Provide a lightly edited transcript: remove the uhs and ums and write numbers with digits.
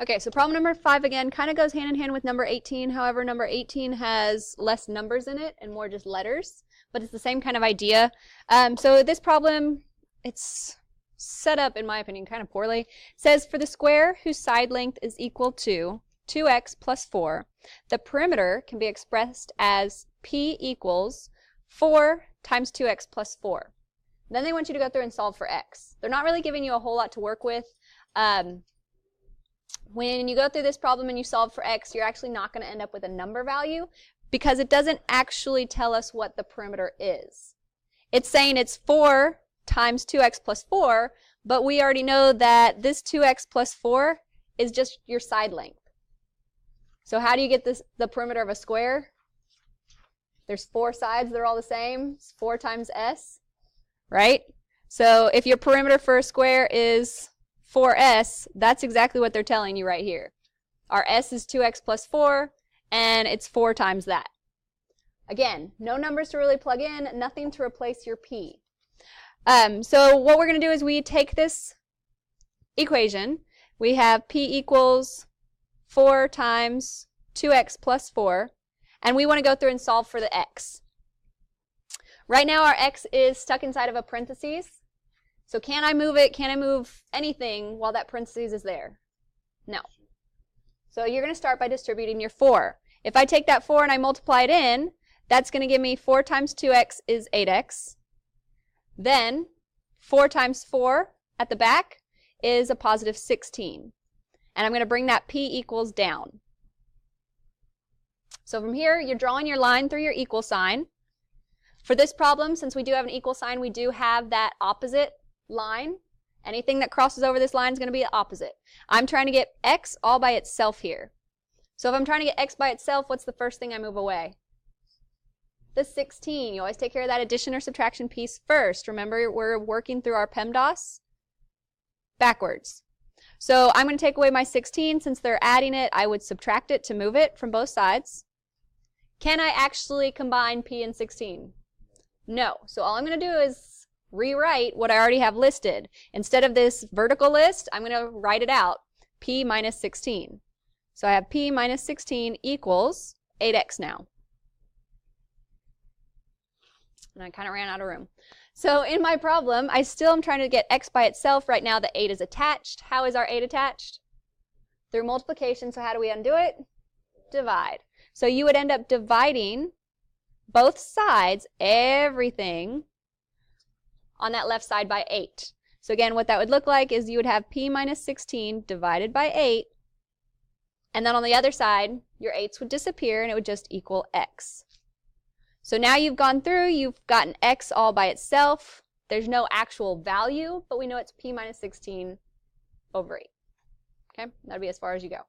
Okay, so problem number 5 again kind of goes hand in hand with number 18. However, number 18 has less numbers in it and more just letters, but it's the same kind of idea. So this problem, it's set up, in my opinion, kind of poorly. It says for the square whose side length is equal to 2x plus 4, the perimeter can be expressed as p equals 4 times 2x plus 4. Then they want you to go through and solve for x. They're not really giving you a whole lot to work with. When you go through this problem and you solve for x, you're actually not going to end up with a number value because it doesn't actually tell us what the perimeter is. It's saying it's 4 times 2x plus 4, but we already know that this 2x plus 4 is just your side length. So how do you get the perimeter of a square? There's 4 sides, they're all the same. It's 4 times s, right? So if your perimeter for a square is 4s, that's exactly what they're telling you right here. Our s is 2x plus 4, and it's 4 times that. Again, no numbers to really plug in, nothing to replace your p. So what we're going to do is we take this equation. We have p equals 4 times 2x plus 4, and we want to go through and solve for the x. Right now our x is stuck inside of a parentheses. So can I move it? Can I move anything while that parentheses is there? No. So you're going to start by distributing your 4. If I take that 4 and I multiply it in, that's going to give me 4 times 2x is 8x. Then 4 times 4 at the back is a positive 16. And I'm going to bring that p equals down. So from here, you're drawing your line through your equal sign. For this problem, since we do have an equal sign, we do have that opposite line. Anything that crosses over this line is going to be the opposite. I'm trying to get x all by itself here. So if I'm trying to get x by itself, what's the first thing I move away? The 16. You always take care of that addition or subtraction piece first. Remember, we're working through our PEMDAS backwards. So I'm going to take away my 16. Since they're adding it, I would subtract it to move it from both sides. Can I actually combine p and 16? No. So all I'm going to do is rewrite what I already have listed. Instead of this vertical list, I'm going to write it out, p minus 16. So I have p minus 16 equals 8x now. And I kind of ran out of room. So in my problem, I still am trying to get x by itself. Right now the 8 is attached. How is our 8 attached? Through multiplication. So how do we undo it? Divide. So you would end up dividing both sides, everything, on that left side by 8. So again, what that would look like is you would have p minus 16 divided by 8, and then on the other side, your 8s would disappear and it would just equal x. So now you've gone through, you've gotten x all by itself. There's no actual value, but we know it's p minus 16 over 8. Okay, that'll be as far as you go.